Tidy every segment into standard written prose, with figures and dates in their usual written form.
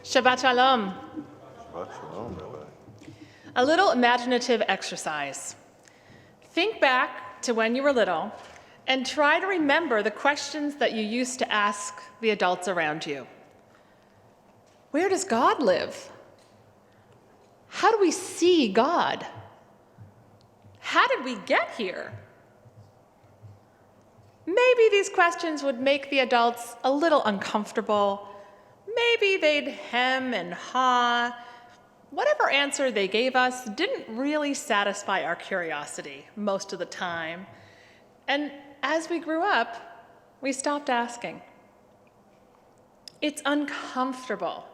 Shabbat Shalom. Shabbat shalom, Rabbi. A little imaginative exercise. Think back to when you were little and try to remember the questions that you used to ask the adults around you. Where does God live? How do we see God? How did we get here? Maybe these questions would make the adults a little uncomfortable. Maybe they'd hem and haw. Whatever answer they gave us didn't really satisfy our curiosity most of the time. And as we grew up, we stopped asking. It's uncomfortable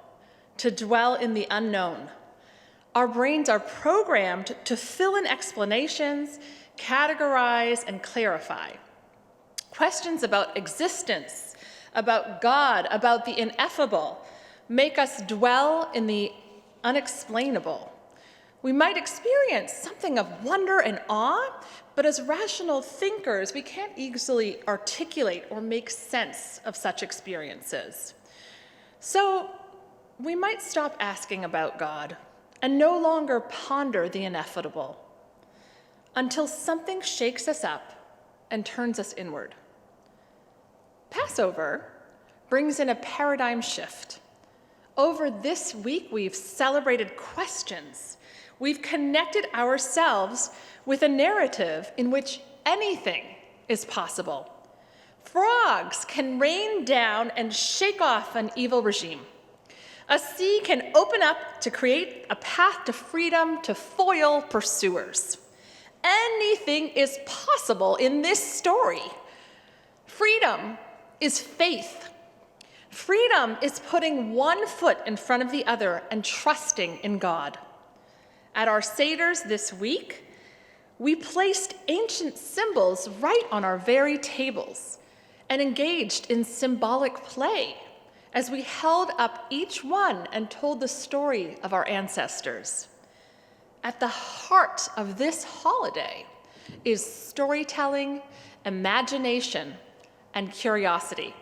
to dwell in the unknown. Our brains are programmed to fill in explanations, categorize, and clarify. Questions about existence, about God, about the ineffable, make us dwell in the unexplainable. We might experience something of wonder and awe, but as rational thinkers, we can't easily articulate or make sense of such experiences. So we might stop asking about God and no longer ponder the ineffable until something shakes us up and turns us inward. Passover brings in a paradigm shift. Over this week, we've celebrated questions. We've connected ourselves with a narrative in which anything is possible. Frogs can rain down and shake off an evil regime. A sea can open up to create a path to freedom to foil pursuers. Anything is possible in this story. Freedom is faith. Freedom is putting one foot in front of the other and trusting in God. At our Seders this week, we placed ancient symbols right on our very tables and engaged in symbolic play as we held up each one and told the story of our ancestors. At the heart of this holiday is storytelling, imagination, and curiosity.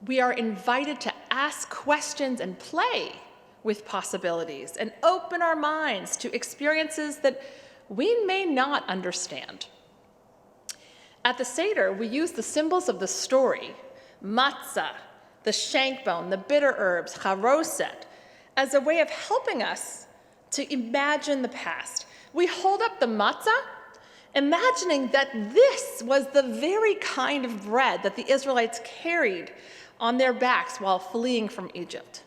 We are invited to ask questions and play with possibilities and open our minds to experiences that we may not understand. At the Seder, we use the symbols of the story, matzah, the shank bone, the bitter herbs, charoset, as a way of helping us to imagine the past. We hold up the matzah, imagining that this was the very kind of bread that the Israelites carried on their backs while fleeing from Egypt.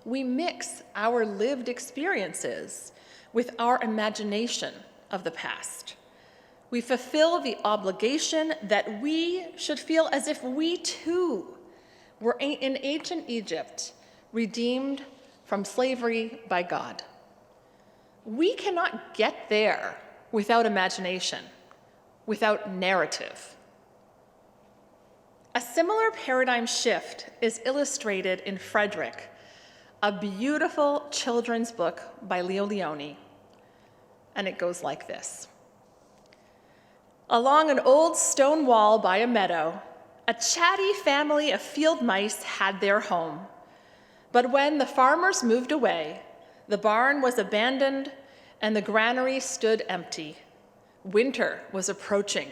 We mix our lived experiences with our imagination of the past. We fulfill the obligation that we should feel as if we too were in ancient Egypt, redeemed from slavery by God. We cannot get there without imagination, without narrative. A similar paradigm shift is illustrated in Frederick, a beautiful children's book by Leo Lionni, and it goes like this. Along an old stone wall by a meadow, a chatty family of field mice had their home. But when the farmers moved away, the barn was abandoned and the granary stood empty. Winter was approaching,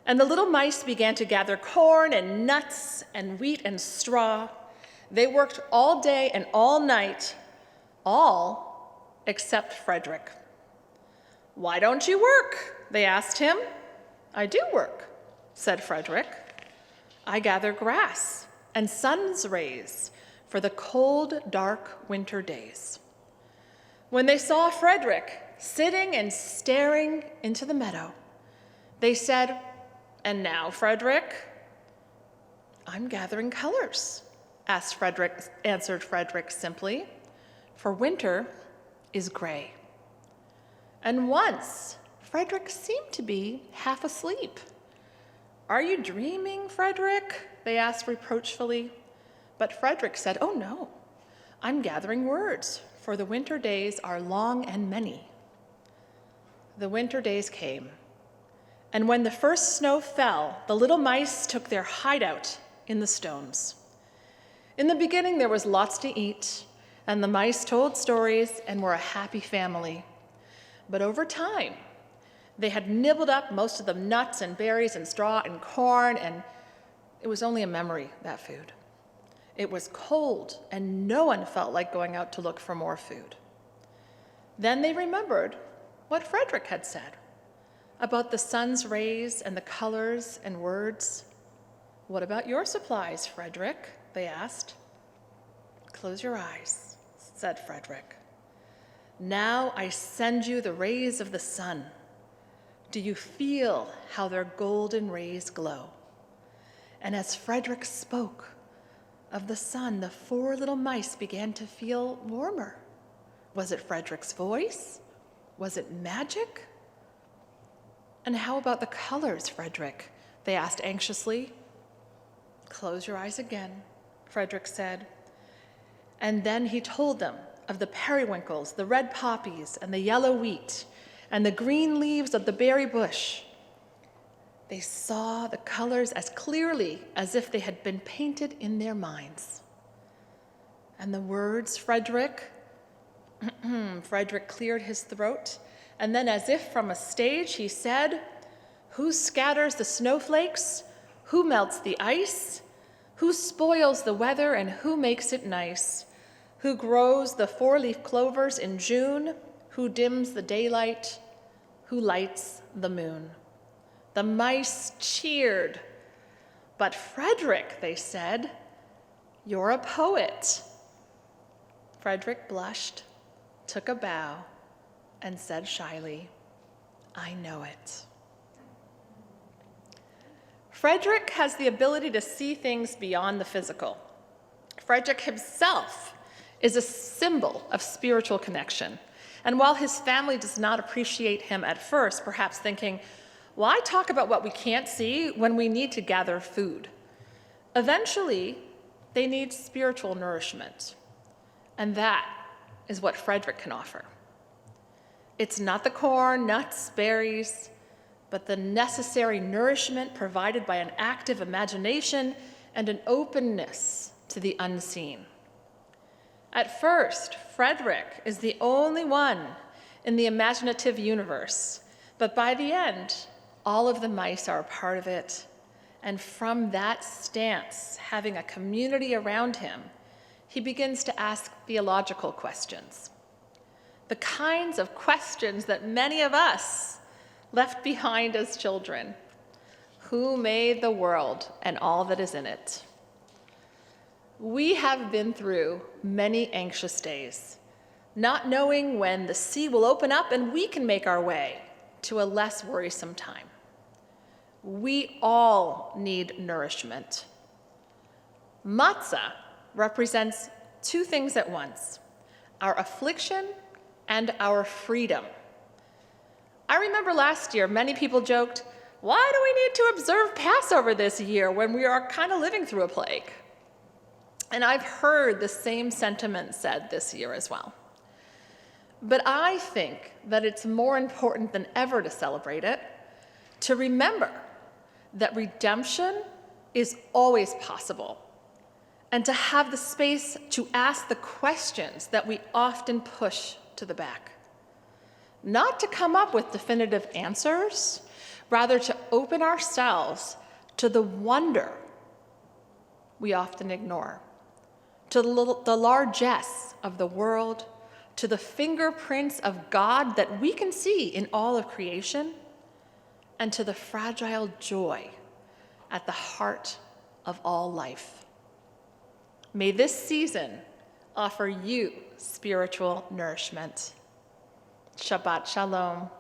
and the little mice began to gather corn and nuts and wheat and straw. They worked all day and all night, all except Frederick. "Why don't you work?" they asked him. "I do work," said Frederick. "I gather grass and sun's rays for the cold, dark winter days." When they saw Frederick sitting and staring into the meadow, they said, "And now, Frederick?" "I'm gathering colors," answered Frederick simply, "for winter is gray." And once, Frederick seemed to be half asleep. "Are you dreaming, Frederick?" they asked reproachfully. But Frederick said, "Oh no, I'm gathering words, for the winter days are long and many." The winter days came, and when the first snow fell, the little mice took their hideout in the stones. In the beginning, there was lots to eat, and the mice told stories and were a happy family. But over time, they had nibbled up most of the nuts and berries and straw and corn, and it was only a memory, that food. It was cold, and no one felt like going out to look for more food. Then they remembered what Frederick had said about the sun's rays and the colors and words. "What about your supplies, Frederick?" they asked. "Close your eyes," said Frederick. "Now I send you the rays of the sun. Do you feel how their golden rays glow?" And as Frederick spoke of the sun, the 4 little mice began to feel warmer. Was it Frederick's voice? Was it magic? "And how about the colors, Frederick?" they asked anxiously. "Close your eyes again," Frederick said. And then he told them of the periwinkles, the red poppies, and the yellow wheat, and the green leaves of the berry bush. They saw the colors as clearly as if they had been painted in their minds. "And the words, Frederick?" Frederick cleared his throat, and then, as if from a stage, he said, "Who scatters the snowflakes? Who melts the ice? Who spoils the weather and who makes it nice? Who grows the 4-leaf clovers in June? Who dims the daylight? Who lights the moon?" The mice cheered. "But Frederick," they said, "you're a poet." Frederick blushed, took a bow, and said shyly, "I know it." Frederick has the ability to see things beyond the physical. Frederick himself is a symbol of spiritual connection. And while his family does not appreciate him at first, perhaps thinking, "Why talk about what we can't see when we need to gather food?" Eventually, they need spiritual nourishment. And that is what Frederick can offer. It's not the corn, nuts, berries, but the necessary nourishment provided by an active imagination and an openness to the unseen. At first, Frederick is the only one in the imaginative universe, but by the end, all of the mice are a part of it. And from that stance, having a community around him, he begins to ask theological questions. The kinds of questions that many of us left behind as children. Who made the world and all that is in it? We have been through many anxious days, not knowing when the sea will open up and we can make our way to a less worrisome time. We all need nourishment. Matzah represents 2 things at once: our affliction and our freedom. I remember last year, many people joked, "Why do we need to observe Passover this year when we are kind of living through a plague?" And I've heard the same sentiment said this year as well. But I think that it's more important than ever to celebrate it, to remember that redemption is always possible, and to have the space to ask the questions that we often push to the back. Not to come up with definitive answers, rather to open ourselves to the wonder we often ignore, to the largesse of the world, to the fingerprints of God that we can see in all of creation, and to the fragile joy at the heart of all life. May this season offer you spiritual nourishment. Shabbat Shalom.